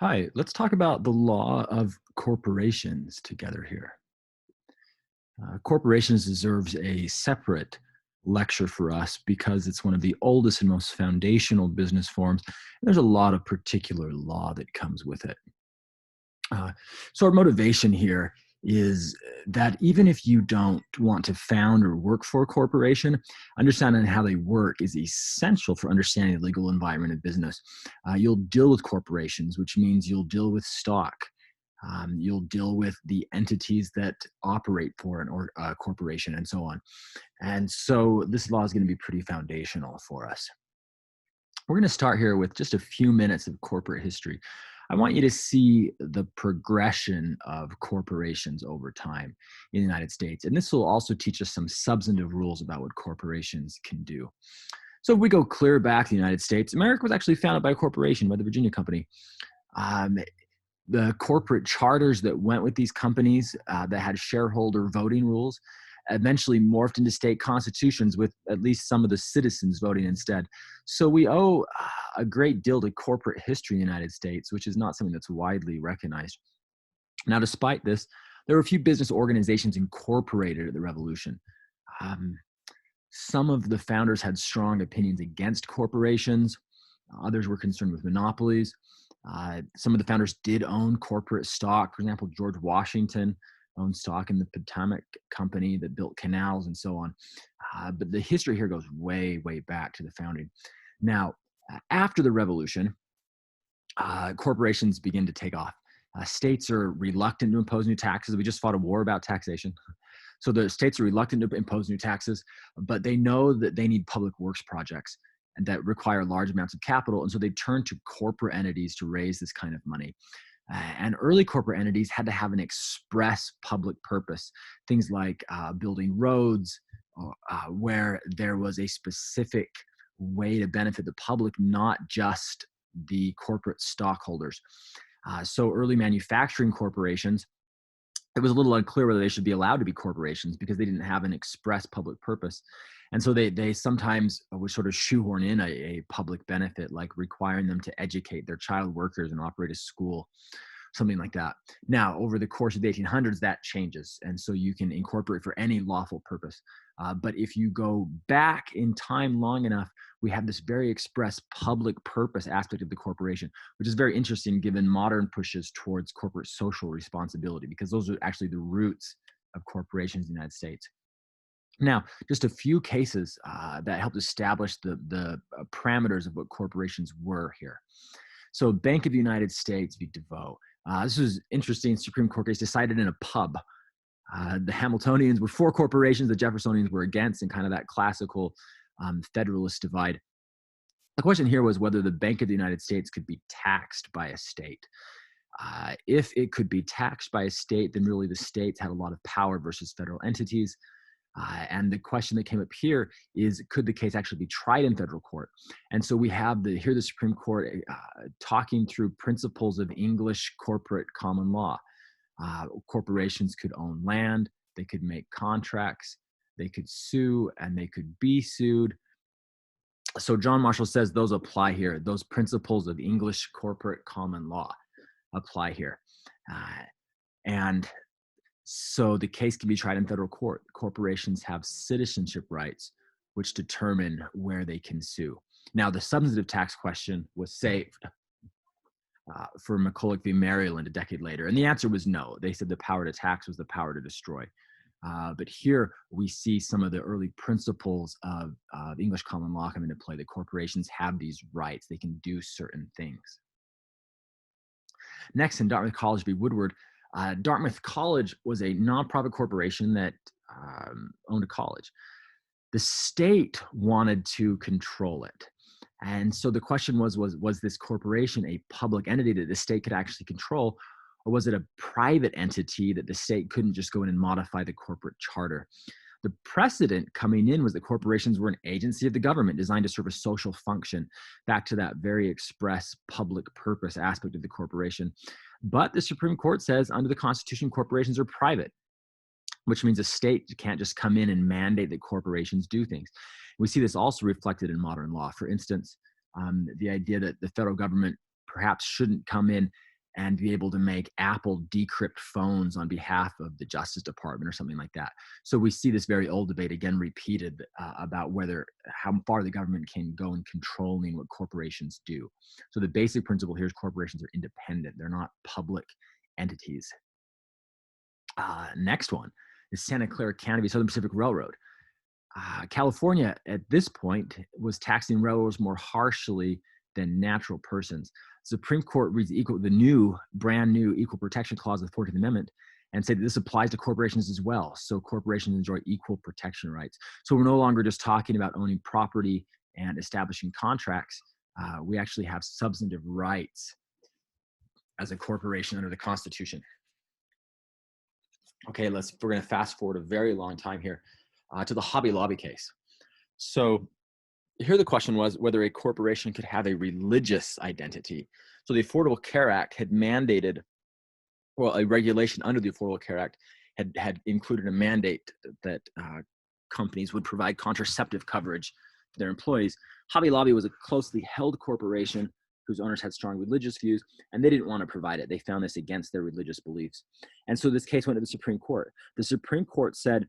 Hi, let's talk about the law of corporations together here. Corporations deserves a separate lecture for us because it's one of the oldest and most foundational business forms. And there's a lot of particular law that comes with it. Uh, so, our motivation here is that even if you don't want to found or work for a corporation, understanding how they work is essential for understanding the legal environment of business. You'll deal with corporations, which means you'll deal with stock. You'll deal with the entities that operate for an or corporation and so on. And so this law is going to be pretty foundational for us. We're going to start here with just a few minutes of corporate history. I want you to see the progression of corporations over time in the United States. And this will also teach us some substantive rules about what corporations can do. So if we go clear back to the United States, America was actually founded by a corporation, by the Virginia Company. Um, the corporate charters that went with these companies that had shareholder voting rules eventually morphed into state constitutions with at least some of the citizens voting instead. So we owe a great deal to corporate history in the United States, which is not something that's widely recognized. Now, despite this, there were a few business organizations incorporated at the revolution. Um, some of the founders had strong opinions against corporations. Others were concerned with monopolies. Some of the founders did own corporate stock. For example, George Washington owned stock in the Potomac Company that built canals and so on. But the history here goes way, way back to the founding. Now, after the revolution, corporations begin to take off. States are reluctant to impose new taxes. We just fought a war about taxation. So the states are reluctant to impose new taxes, but they know that they need public works projects and that require large amounts of capital. And so they turn to corporate entities to raise this kind of money. And early corporate entities had to have an express public purpose, things like building roads, where there was a specific way to benefit the public, not just the corporate stockholders. So early manufacturing corporations, it was a little unclear whether they should be allowed to be corporations because they didn't have an express public purpose. And so they sometimes would sort of shoehorn in a public benefit, like requiring them to educate their child workers and operate a school, something like that. Now, over the course of the 1800s, that changes. And so you can incorporate for any lawful purpose. But if you go back in time long enough, we have this very express public purpose aspect of the corporation, which is very interesting given modern pushes towards corporate social responsibility, because those are actually the roots of corporations in the United States. Now, just a few cases that helped establish the parameters of what corporations were here. So, Bank of the United States v. DeVoe. This was interesting. Supreme Court case decided in a pub. The Hamiltonians were for corporations, the Jeffersonians were against, and kind of that classical Federalist divide. The question here was whether the Bank of the United States could be taxed by a state. If it could be taxed by a state, then really the states had a lot of power versus federal entities. And the question that came up here is, could the case actually be tried in federal court? And so we have the Supreme Court talking through principles of English corporate common law. Corporations could own land, they could make contracts, they could sue, and they could be sued. So John Marshall says those apply here. Those principles of English corporate common law apply here. Uh, and so the case can be tried in federal court. Corporations have citizenship rights, which determine where they can sue. Now, the substantive tax question was saved for McCulloch v. Maryland a decade later, and the answer was no. They said the power to tax was the power to destroy. But here we see some of the early principles of English common law come into play. The corporations have these rights; they can do certain things. Next, in Dartmouth College v. Woodward, Dartmouth College was a nonprofit corporation that owned a college. The state wanted to control it. And so the question was this corporation a public entity that the state could actually control, or was it a private entity that the state couldn't just go in and modify the corporate charter? The precedent coming in was that corporations were an agency of the government designed to serve a social function, back to that very express public purpose aspect of the corporation. But the Supreme Court says under the Constitution, corporations are private, which means a state can't just come in and mandate that corporations do things. We see this also reflected in modern law. For instance, the idea that the federal government perhaps shouldn't come in and be able to make Apple decrypt phones on behalf of the Justice Department or something like that. So we see this very old debate again repeated about how far the government can go in controlling what corporations do. So the basic principle here is corporations are independent. They're not public entities. Next one is Santa Clara County v. Southern Pacific Railroad. California at this point was taxing railroads more harshly than natural persons. Supreme Court reads the brand new Equal Protection Clause of the 14th Amendment and say that this applies to corporations as well. So corporations enjoy equal protection rights. So we're no longer just talking about owning property and establishing contracts. We actually have substantive rights as a corporation under the Constitution. Okay, we're going to fast forward a very long time here to the Hobby Lobby case. So here the question was whether a corporation could have a religious identity. So the Affordable Care Act had mandated, well, a regulation under the Affordable Care Act had included a mandate that companies would provide contraceptive coverage to their employees. Hobby Lobby was a closely held corporation whose owners had strong religious views, and they didn't want to provide it. They found this against their religious beliefs. And so this case went to the Supreme Court. The Supreme Court said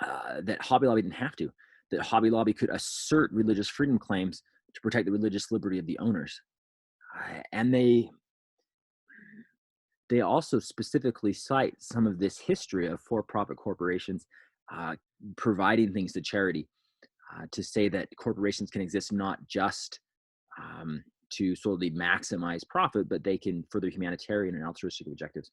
that Hobby Lobby didn't have to, that Hobby Lobby could assert religious freedom claims to protect the religious liberty of the owners. And they also specifically cite some of this history of for-profit corporations providing things to charity to say that corporations can exist not just to solely maximize profit, but they can further humanitarian and altruistic objectives.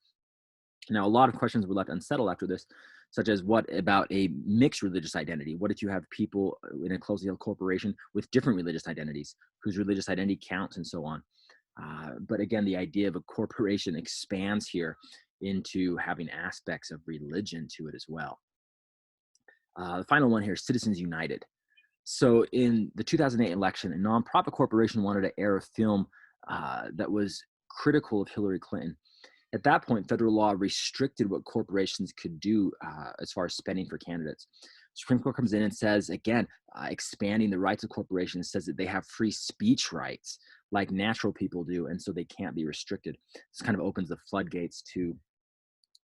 Now, a lot of questions were left unsettled after this, such as what about a mixed religious identity? What if you have people in a closely held corporation with different religious identities, whose religious identity counts and so on? But again, the idea of a corporation expands here into having aspects of religion to it as well. The final one here, Citizens United. So in the 2008 election, a nonprofit corporation wanted to air a film that was critical of Hillary Clinton. At that point, federal law restricted what corporations could do as far as spending for candidates. Supreme Court comes in and says, again, expanding the rights of corporations, says that they have free speech rights like natural people do, and so they can't be restricted. This kind of opens the floodgates to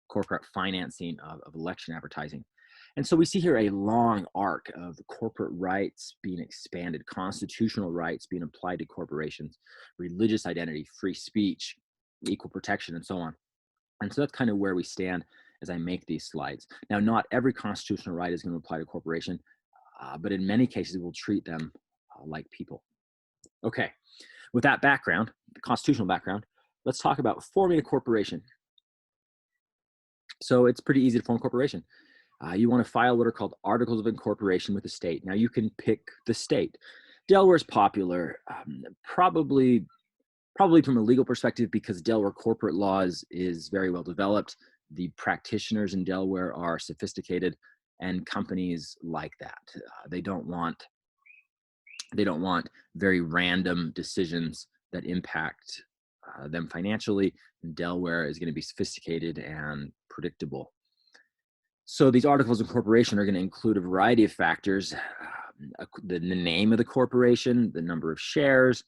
corporate financing of election advertising. And so we see here a long arc of corporate rights being expanded, constitutional rights being applied to corporations, religious identity, free speech, equal protection, and so on. And so that's kind of where we stand as I make these slides. Now, not every constitutional right is going to apply to a corporation, but in many cases, we'll treat them like people. Okay, with that background, the constitutional background, let's talk about forming a corporation. So it's pretty easy to form a corporation. You want to file what are called articles of incorporation with the state. Now, you can pick the state. Delaware is popular, probably from a legal perspective, because Delaware corporate laws is very well developed. The practitioners in Delaware are sophisticated, and companies like that. They don't want very random decisions that impact them financially. Delaware is going to be sophisticated and predictable. So these articles of incorporation are going to include a variety of factors: the name of the corporation, the number of shares,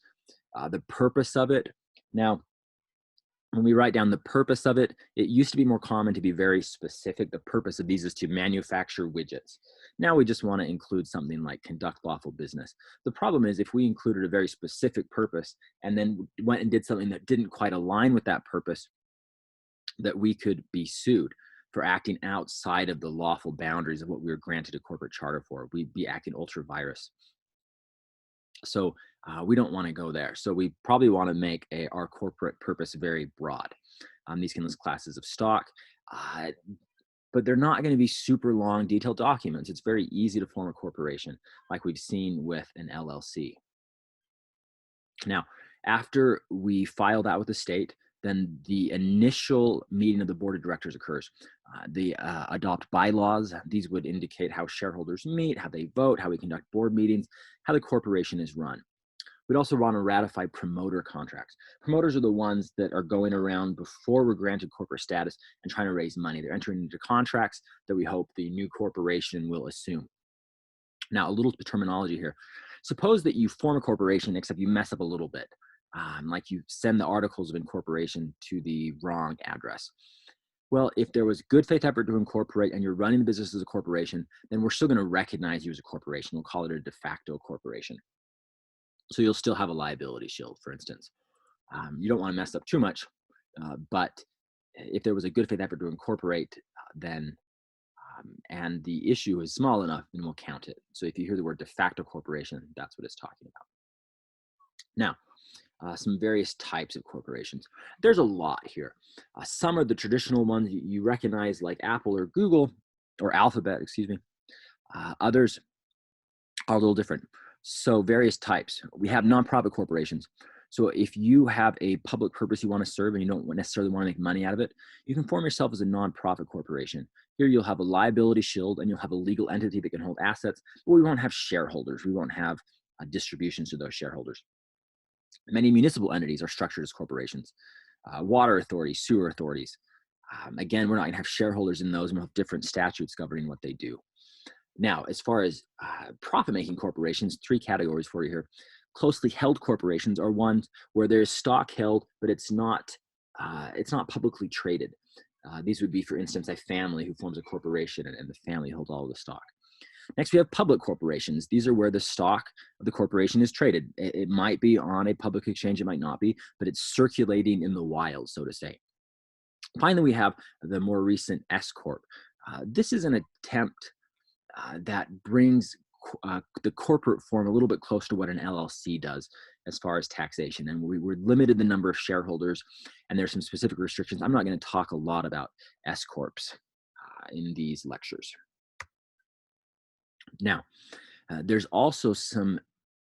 the purpose of it. Now, when we write down the purpose of it, it used to be more common to be very specific. The purpose of these is to manufacture widgets. Now we just want to include something like conduct lawful business. The problem is if we included a very specific purpose and then went and did something that didn't quite align with that purpose, that we could be sued for acting outside of the lawful boundaries of what we were granted a corporate charter for. We'd be acting ultra virus. So we don't want to go there. So we probably want to make our corporate purpose very broad. These can list classes of stock, but they're not going to be super long, detailed documents. It's very easy to form a corporation, like we've seen with an LLC. Now, after we file that with the state, then the initial meeting of the board of directors occurs. They adopt bylaws. These would indicate how shareholders meet, how they vote, how we conduct board meetings, how the corporation is run. We'd also want to ratify promoter contracts. Promoters are the ones that are going around before we're granted corporate status and trying to raise money. They're entering into contracts that we hope the new corporation will assume. Now, a little terminology here. Suppose that you form a corporation, except you mess up a little bit. like you send the articles of incorporation to the wrong address. Well, if there was good faith effort to incorporate and you're running the business as a corporation, then we're still going to recognize you as a corporation. We'll call it a de facto corporation. So you'll still have a liability shield, for instance. You don't want to mess up too much, but if there was a good faith effort to incorporate, then and the issue is small enough, then we'll count it. So if you hear the word de facto corporation, that's what it's talking about. Now, some various types of corporations. There's a lot here. Some are the traditional ones you recognize, like Apple or Google, or Alphabet, excuse me. Others are a little different. So various types. We have nonprofit corporations. So if you have a public purpose you want to serve and you don't necessarily want to make money out of it, you can form yourself as a nonprofit corporation. Here you'll have a liability shield and you'll have a legal entity that can hold assets, but we won't have shareholders. We won't have distributions to those shareholders. Many municipal entities are structured as corporations. Water authorities, sewer authorities. Again, we're not going to have shareholders in those, and we'll have different statutes governing what they do. Now, as far as profit-making corporations, 3 categories for you here. Closely held corporations are ones where there's stock held, but it's not publicly traded. These would be, for instance, a family who forms a corporation and the family holds all of the stock. Next, we have public corporations. These are where the stock of the corporation is traded. It might be on a public exchange, it might not be, but it's circulating in the wild, so to say. Finally, we have the more recent S Corp. This is an attempt that brings the corporate form a little bit close to what an LLC does as far as taxation. And we're limited the number of shareholders, and there's some specific restrictions. I'm not going to talk a lot about S Corps in these lectures. Now, there's also some,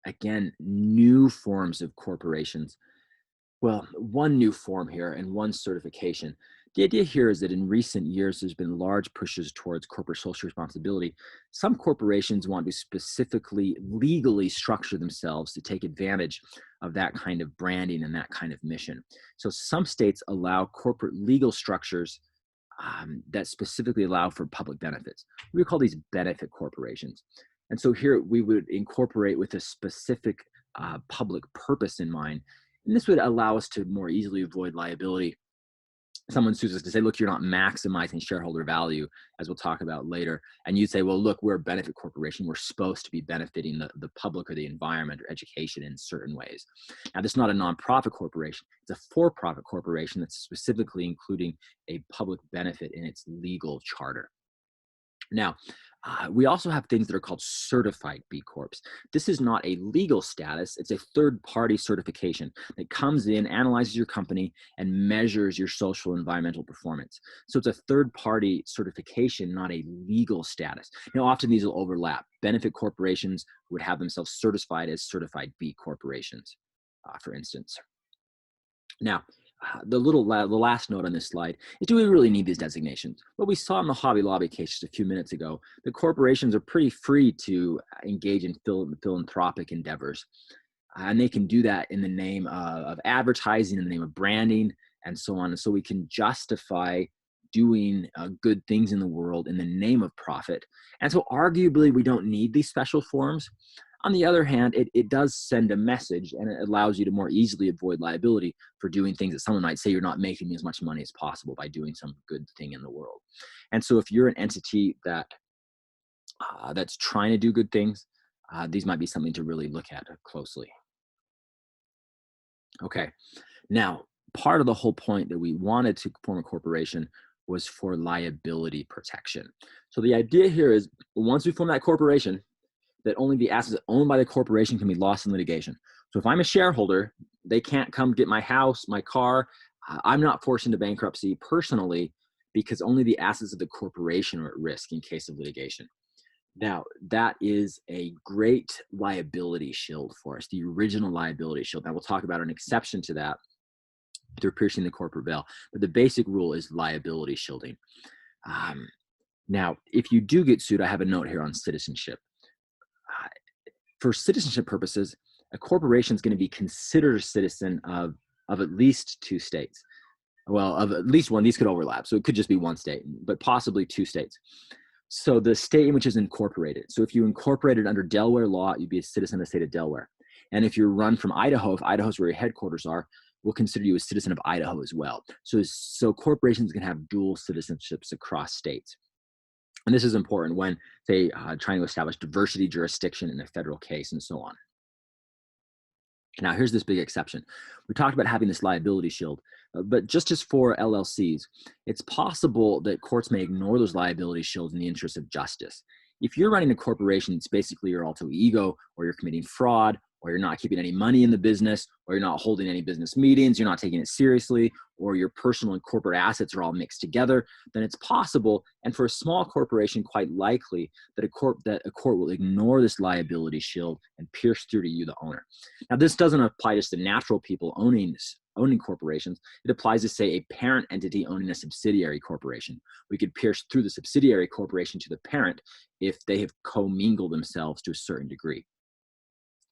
again, new forms of corporations. Well, one new form here and one certification. The idea here is that in recent years, there's been large pushes towards corporate social responsibility. Some corporations want to specifically legally structure themselves to take advantage of that kind of branding and that kind of mission. So some states allow corporate legal structures that specifically allow for public benefits. We call these benefit corporations. And so here we would incorporate with a specific public purpose in mind. And this would allow us to more easily avoid liability. Someone sues us to say, look, you're not maximizing shareholder value, as we'll talk about later. And you say, well, look, we're a benefit corporation. We're supposed to be benefiting the public or the environment or education in certain ways. Now, this is not a nonprofit corporation. It's a for-profit corporation that's specifically including a public benefit in its legal charter. Now, we also have things that are called certified B Corps. This is not a legal status. It's a third-party certification that comes in, analyzes your company, and measures your social and environmental performance. So it's a third-party certification, not a legal status. Now, often these will overlap. Benefit corporations would have themselves certified as certified B corporations, for instance. Now, the last note on this slide is, do we really need these designations? What we saw in the Hobby Lobby case just a few minutes ago, the corporations are pretty free to engage in philanthropic endeavors. And they can do that in the name of advertising, in the name of branding, and so on. And so we can justify doing good things in the world in the name of profit. And so arguably, we don't need these special forms. On the other hand, it does send a message, and it allows you to more easily avoid liability for doing things that someone might say you're not making as much money as possible by doing some good thing in the world. And so if you're an entity that that's trying to do good things, these might be something to really look at closely. Okay, now part of the whole point that we wanted to form a corporation was for liability protection. So the idea here is, once we form that corporation, that only the assets owned by the corporation can be lost in litigation. So if I'm a shareholder, they can't come get my house, my car. I'm not forced into bankruptcy personally because only the assets of the corporation are at risk in case of litigation. Now, that is a great liability shield for us, the original liability shield. Now, we'll talk about an exception to that through piercing the corporate veil. But the basic rule is liability shielding. Now, if you do get sued, I have a note here on citizenship. For citizenship purposes, a corporation is going to be considered a citizen of at least 2 states. Well, of at least one. These could overlap, so it could just be 1 state, but possibly 2 states. So the state in which is incorporated. So if you incorporated under Delaware law, you'd be a citizen of the state of Delaware. And if you're run from Idaho, if Idaho's where your headquarters are, we'll consider you a citizen of Idaho as well. So corporations can have dual citizenships across states. And this is important when, say, trying to establish diversity jurisdiction in a federal case and so on. Now, here's this big exception. We talked about having this liability shield, but just as for LLCs, it's possible that courts may ignore those liability shields in the interest of justice. If you're running a corporation, it's basically your alter ego, or you're committing fraud, or you're not keeping any money in the business, or you're not holding any business meetings, you're not taking it seriously, or your personal and corporate assets are all mixed together, then it's possible, and for a small corporation, quite likely, that a court will ignore this liability shield and pierce through to you, the owner. Now, this doesn't apply just to natural people owning corporations. It applies to, say, a parent entity owning a subsidiary corporation. We could pierce through the subsidiary corporation to the parent if they have commingled themselves to a certain degree.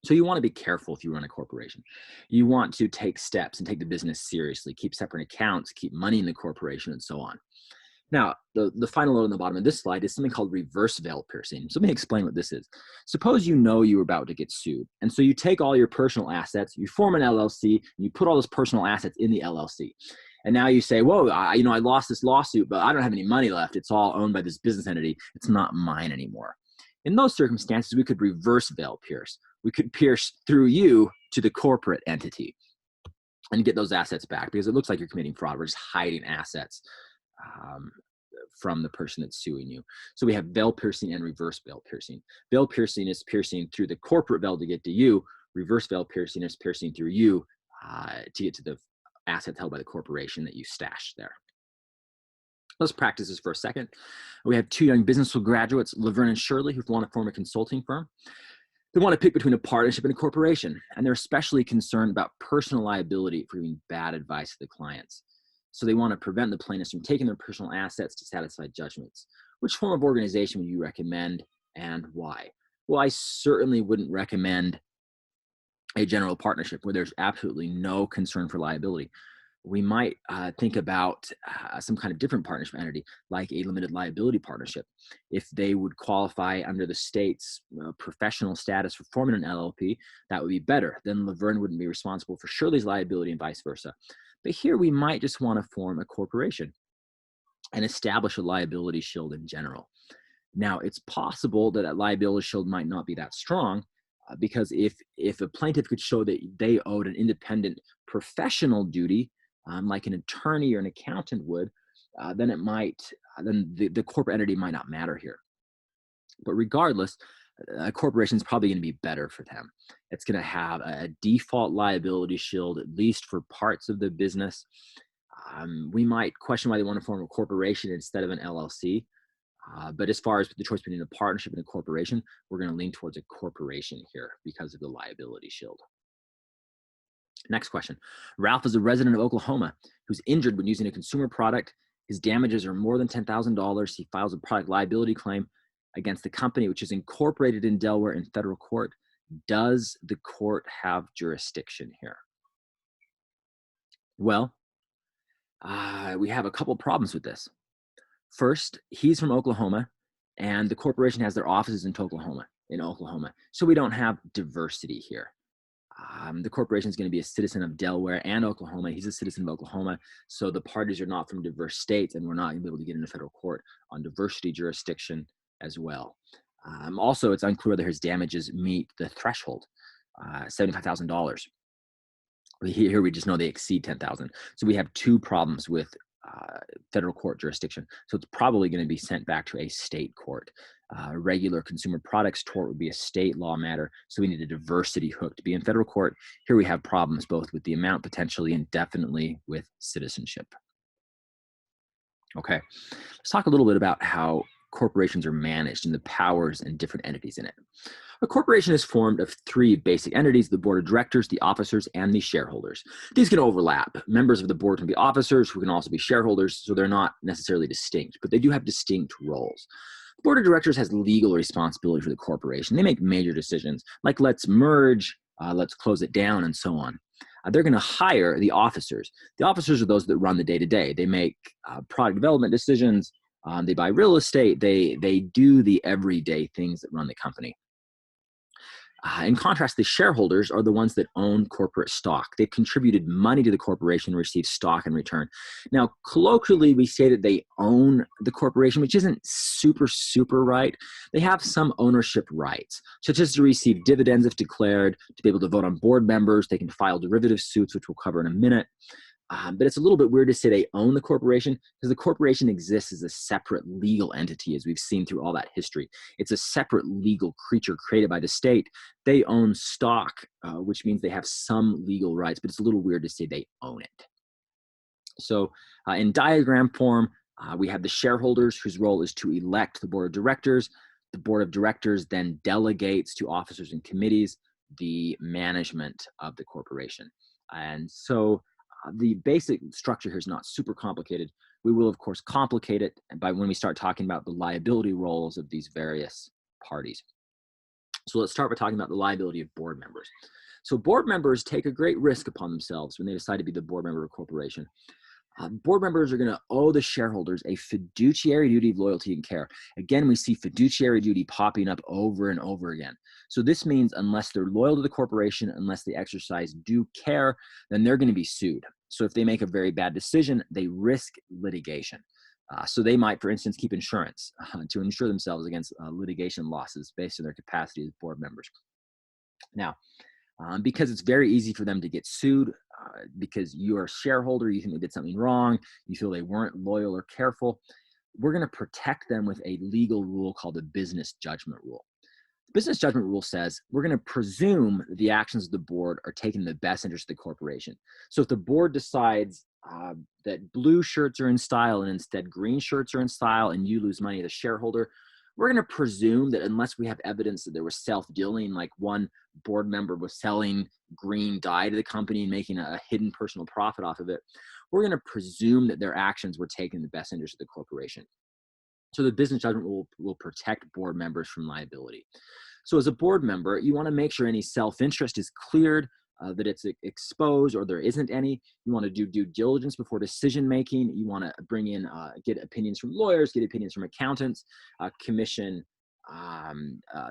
So you want to be careful if you run a corporation. You want to take steps and take the business seriously, keep separate accounts, keep money in the corporation, and so on. Now, the final note on the bottom of this slide is something called reverse veil piercing. So let me explain what this is. Suppose you know you're about to get sued. And so you take all your personal assets, you form an LLC, and you put all those personal assets in the LLC. And now you say, whoa, I lost this lawsuit, but I don't have any money left. It's all owned by this business entity. It's not mine anymore. In those circumstances, we could reverse veil pierce. We could pierce through you to the corporate entity and get those assets back, because it looks like you're committing fraud. We're just hiding assets from the person that's suing you. So we have veil piercing and reverse veil piercing. Veil piercing is piercing through the corporate veil to get to you. Reverse veil piercing is piercing through you to get to the assets held by the corporation that you stashed there. Let's practice this for a second. We have two young business school graduates, Laverne and Shirley, who want to form a consulting firm. They want to pick between a partnership and a corporation, and they're especially concerned about personal liability for giving bad advice to the clients. So they want to prevent the plaintiffs from taking their personal assets to satisfy judgments. Which form of organization would you recommend, and why? Well, I certainly wouldn't recommend a general partnership where there's absolutely no concern for liability. We might think about some kind of different partnership entity, like a limited liability partnership. If they would qualify under the state's professional status for forming an LLP, that would be better. Then Laverne wouldn't be responsible for Shirley's liability and vice versa. But here we might just want to form a corporation and establish a liability shield in general. Now, it's possible that liability shield might not be that strong, because if a plaintiff could show that they owed an independent professional duty, like an attorney or an accountant would, then the corporate entity might not matter here. But regardless, a corporation is probably going to be better for them. It's going to have a default liability shield, at least for parts of the business. We might question why they want to form a corporation instead of an LLC. But as far as the choice between a partnership and a corporation, we're going to lean towards a corporation here because of the liability shield. Next question. Ralph is a resident of Oklahoma who's injured when using a consumer product. His damages are more than $10,000. He files a product liability claim against the company, which is incorporated in Delaware in federal court. Does the court have jurisdiction here? Well, we have a couple problems with this. First, he's from Oklahoma, and the corporation has their offices in Oklahoma. So we don't have diversity here. The corporation is going to be a citizen of Delaware and Oklahoma. He's a citizen of Oklahoma. So the parties are not from diverse states, and we're not going to be able to get into federal court on diversity jurisdiction as well. Also, it's unclear whether his damages meet the threshold, $75,000. Here we just know they exceed $10,000. So we have two problems with federal court jurisdiction. So it's probably going to be sent back to a state court. Regular consumer products tort would be a state law matter. So we need a diversity hook to be in federal court. Here we have problems both with the amount potentially and definitely with citizenship. Okay, let's talk a little bit about how corporations are managed and the powers and different entities in it. A corporation is formed of three basic entities: the board of directors, the officers, and the shareholders. These can overlap. Members of the board can be officers who can also be shareholders, so they're not necessarily distinct, but they do have distinct roles. The board of directors has legal responsibility for the corporation. They make major decisions, like let's merge, let's close it down, and so on. They're going to hire the officers. The officers are those that run the day-to-day. They make product development decisions. They buy real estate. They do the everyday things that run the company. In contrast, the shareholders are the ones that own corporate stock. They've contributed money to the corporation and received stock in return. Now, colloquially, we say that they own the corporation, which isn't super right. They have some ownership rights, such as to receive dividends if declared, to be able to vote on board members. They can file derivative suits, which we'll cover in a minute. But it's a little bit weird to say they own the corporation because the corporation exists as a separate legal entity, as we've seen through all that history. It's a separate legal creature created by the state. They own stock, which means they have some legal rights, but it's a little weird to say they own it. So in diagram form, we have the shareholders whose role is to elect the board of directors. The board of directors then delegates to officers and committees the management of the corporation. And so the basic structure here is not super complicated. We will, of course, complicate it by when we start talking about the liability roles of these various parties. So let's start by talking about the liability of board members. So board members take a great risk upon themselves when they decide to be the board member of a corporation. Board members are going to owe the shareholders a fiduciary duty of loyalty and care. Again, we see fiduciary duty popping up over and over again. So this means unless they're loyal to the corporation, unless they exercise due care, then they're going to be sued. So if they make a very bad decision, they risk litigation. So they might, for instance, keep insurance to insure themselves against litigation losses based on their capacity as board members. Now, because it's very easy for them to get sued because you're a shareholder, you think they did something wrong, you feel they weren't loyal or careful, we're going to protect them with a legal rule called the business judgment rule. The business judgment rule says we're going to presume the actions of the board are taking the best interest of the corporation. So if the board decides that blue shirts are in style and instead green shirts are in style and you lose money as a shareholder, we're going to presume that unless we have evidence that there was self-dealing, like one board member was selling green dye to the company and making a hidden personal profit off of it, we're going to presume that their actions were taken in the best interest of the corporation. So the business judgment will protect board members from liability. So as a board member, you want to make sure any self-interest is cleared, that it's exposed or there isn't any. You want to do due diligence before decision making. You want to bring in, get opinions from lawyers, get opinions from accountants, commission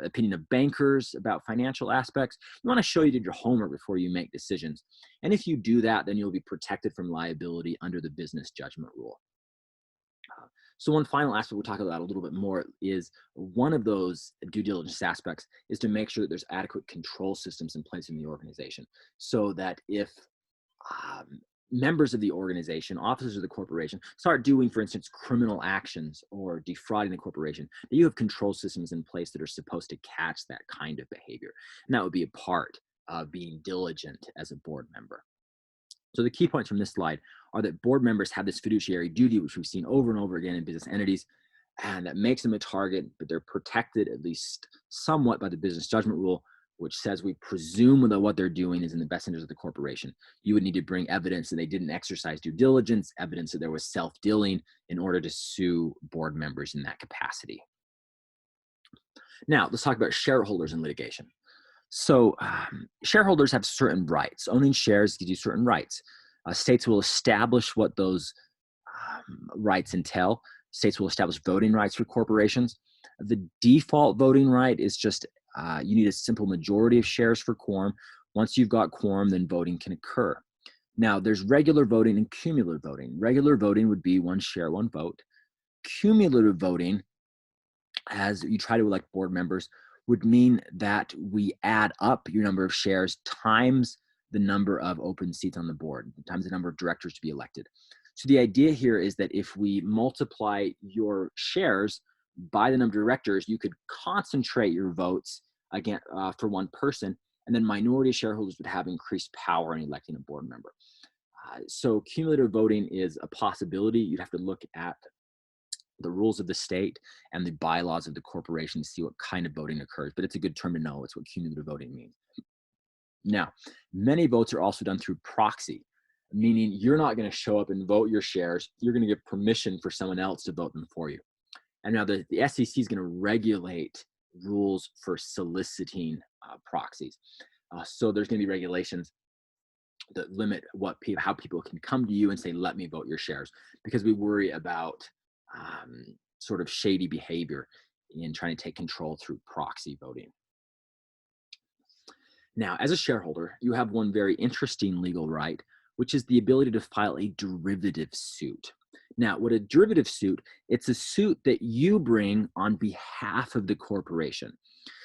opinion of bankers about financial aspects. You want to show you did your homework before you make decisions. And if you do that, then you'll be protected from liability under the business judgment rule. So one final aspect we'll talk about a little bit more is one of those due diligence aspects is to make sure that there's adequate control systems in place in the organization so that if members of the organization, officers of the corporation, start doing, for instance, criminal actions or defrauding the corporation, that you have control systems in place that are supposed to catch that kind of behavior. And that would be a part of being diligent as a board member. So the key points from this slide are that board members have this fiduciary duty, which we've seen over and over again in business entities, and that makes them a target, but they're protected at least somewhat by the business judgment rule, which says we presume that what they're doing is in the best interest of the corporation. You would need to bring evidence that they didn't exercise due diligence, evidence that there was self-dealing in order to sue board members in that capacity. Now, let's talk about shareholders in litigation. So shareholders have certain rights. Owning shares gives you certain rights. States will establish what those rights entail. States will establish voting rights for corporations. The default voting right is just you need a simple majority of shares for quorum. Once you've got quorum, then voting can occur. Now, there's regular voting and cumulative voting. Regular voting would be one share, one vote. Cumulative voting, as you try to elect board members, would mean that we add up your number of shares times the number of open seats on the board, times the number of directors to be elected. So the idea here is that if we multiply your shares by the number of directors, you could concentrate your votes again for one person, and then minority shareholders would have increased power in electing a board member. So cumulative voting is a possibility. You'd have to look at the rules of the state and the bylaws of the corporation to see what kind of voting occurs, but it's a good term to know. It's what cumulative voting means. Now, many votes are also done through proxy, meaning you're not going to show up and vote your shares. You're going to give permission for someone else to vote them for you. And now the SEC is going to regulate rules for soliciting proxies. So there's going to be regulations that limit how people can come to you and say, let me vote your shares, because we worry about sort of shady behavior in trying to take control through proxy voting. Now, as a shareholder, you have one very interesting legal right, which is the ability to file a derivative suit. Now, what a derivative suit, it's a suit that you bring on behalf of the corporation.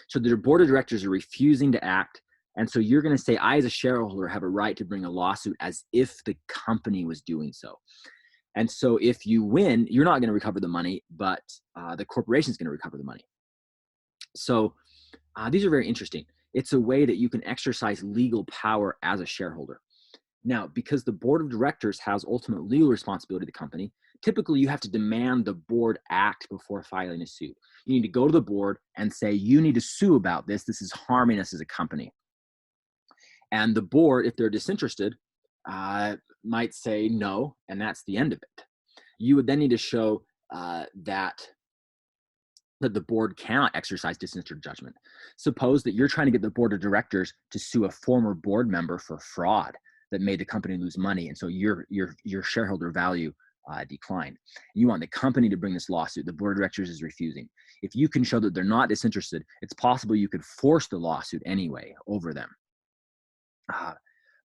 So their board of directors are refusing to act. And so you're going to say, I, as a shareholder, have a right to bring a lawsuit as if the company was doing so. And so if you win, you're not going to recover the money, but the corporation is going to recover the money. So these are very interesting. It's a way that you can exercise legal power as a shareholder. Now, because the board of directors has ultimate legal responsibility to the company, typically you have to demand the board act before filing a suit. You need to go to the board and say, you need to sue about this. This is harming us as a company. And the board, if they're disinterested, might say no, and that's the end of it. You would then need to show that the board cannot exercise disinterested judgment. Suppose that you're trying to get the board of directors to sue a former board member for fraud that made the company lose money, and so your shareholder value declined. You want the company to bring this lawsuit. The board of directors is refusing. If you can show that they're not disinterested, it's possible you could force the lawsuit anyway over them.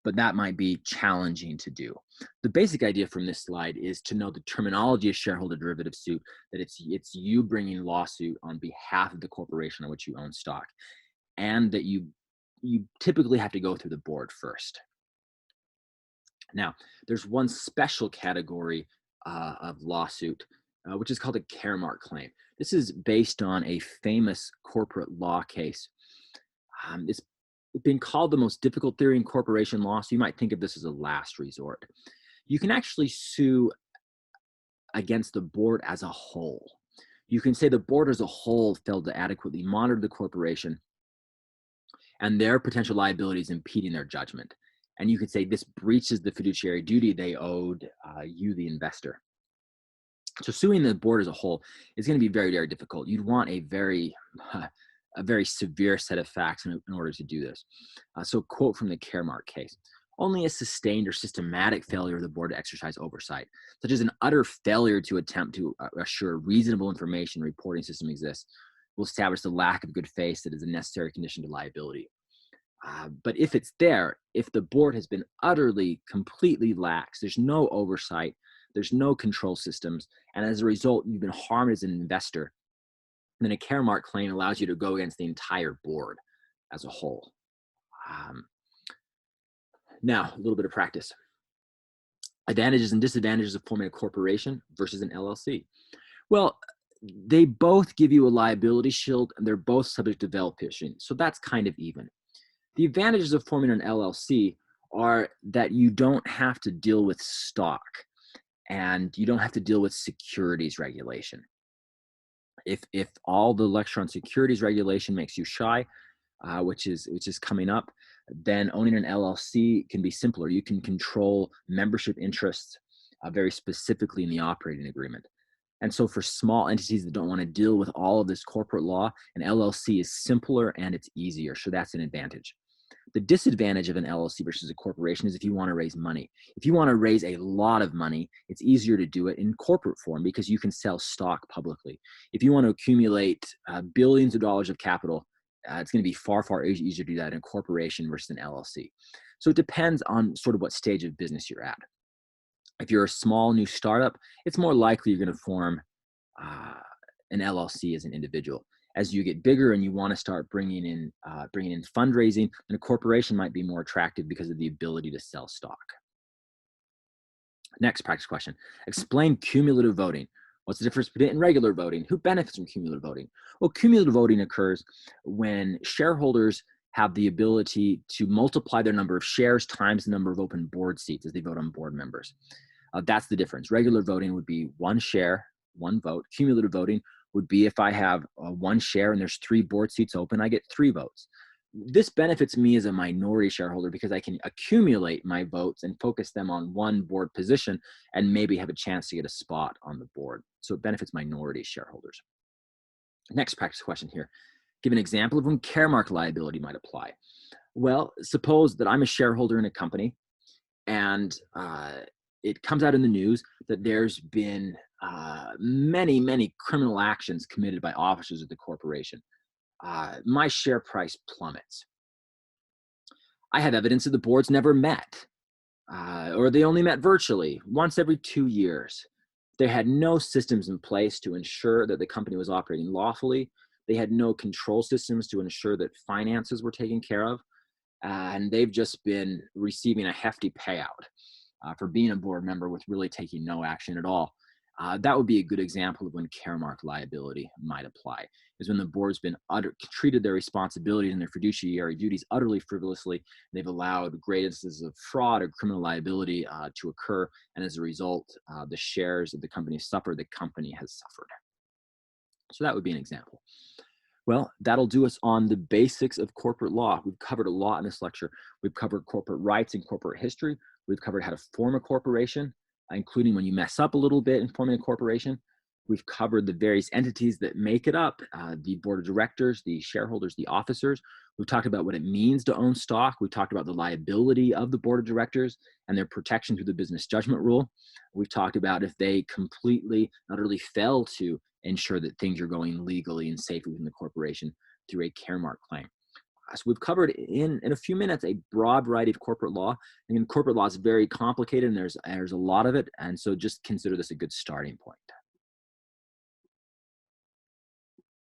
But that might be challenging to do. The basic idea from this slide is to know the terminology of shareholder derivative suit, that it's you bringing lawsuit on behalf of the corporation on which you own stock, and that you typically have to go through the board first. Now, there's one special category of lawsuit, which is called a Caremark claim. This is based on a famous corporate law case. It's been called the most difficult theory in corporation law, so you might think of this as a last resort. You can actually sue against the board as a whole. You can say the board as a whole failed to adequately monitor the corporation and their potential liabilities impeding their judgment. And you could say this breaches the fiduciary duty they owed you, the investor. So suing the board as a whole is going to be very, very difficult. You'd want a very severe set of facts in order to do this. So quote from the Caremark case: only a sustained or systematic failure of the board to exercise oversight, such as an utter failure to attempt to assure reasonable information reporting system exists, will establish the lack of good faith that is a necessary condition to liability. But if it's there, if the board has been utterly, completely lax, there's no oversight, there's no control systems, and as a result, you've been harmed as an investor, then a Caremark claim allows you to go against the entire board as a whole. Now, a little bit of practice. Advantages and disadvantages of forming a corporation versus an LLC. Well, they both give you a liability shield, and they're both subject to veil piercing, so that's kind of even. The advantages of forming an LLC are that you don't have to deal with stock, and you don't have to deal with securities regulation. If all the lecture on securities regulation makes you shy, which is coming up, then owning an LLC can be simpler. You can control membership interests very specifically in the operating agreement. And so for small entities that don't want to deal with all of this corporate law, an LLC is simpler and it's easier. So that's an advantage. The disadvantage of an LLC versus a corporation is if you want to raise money. If you want to raise a lot of money, it's easier to do it in corporate form because you can sell stock publicly. If you want to accumulate billions of dollars of capital, it's going to be far, far easier to do that in a corporation versus an LLC. So it depends on sort of what stage of business you're at. If you're a small new startup, it's more likely you're going to form an LLC as an individual. As you get bigger and you want to start bringing in fundraising, then a corporation might be more attractive because of the ability to sell stock. Next practice question: explain cumulative voting. What's the difference between regular voting? Who benefits from cumulative voting? Well, cumulative voting occurs when shareholders have the ability to multiply their number of shares times the number of open board seats as they vote on board members. That's the difference. Regular voting would be one share, one vote. Cumulative voting would be if I have one share and there's 3 board seats open, I get 3 votes. This benefits me as a minority shareholder because I can accumulate my votes and focus them on one board position and maybe have a chance to get a spot on the board. So it benefits minority shareholders. Next practice question here: give an example of when Caremark liability might apply. Well, suppose that I'm a shareholder in a company and it comes out in the news that there's been many, many criminal actions committed by officers of the corporation. My share price plummets. I have evidence that the boards never met, or they only met virtually once every 2 years. They had no systems in place to ensure that the company was operating lawfully. They had no control systems to ensure that finances were taken care of. And they've just been receiving a hefty payout for being a board member with really taking no action at all. That would be a good example of when Caremark liability might apply, is when the board's been treated their responsibilities and their fiduciary duties utterly frivolously. They've allowed great instances of fraud or criminal liability to occur, and as a result, the shares of the company suffer, the company has suffered. So that would be an example. Well, that'll do us on the basics of corporate law. We've covered a lot in this lecture. We've covered corporate rights and corporate history. We've covered how to form a corporation, including when you mess up a little bit in forming a corporation. We've covered the various entities that make it up, the board of directors, the shareholders, the officers. We've talked about what it means to own stock. We've talked about the liability of the board of directors and their protection through the business judgment rule. We've talked about if they completely, utterly fail to ensure that things are going legally and safely within the corporation through a Caremark claim. So we've covered in a few minutes a broad variety of corporate law. And corporate law is very complicated and there's a lot of it. And so just consider this a good starting point.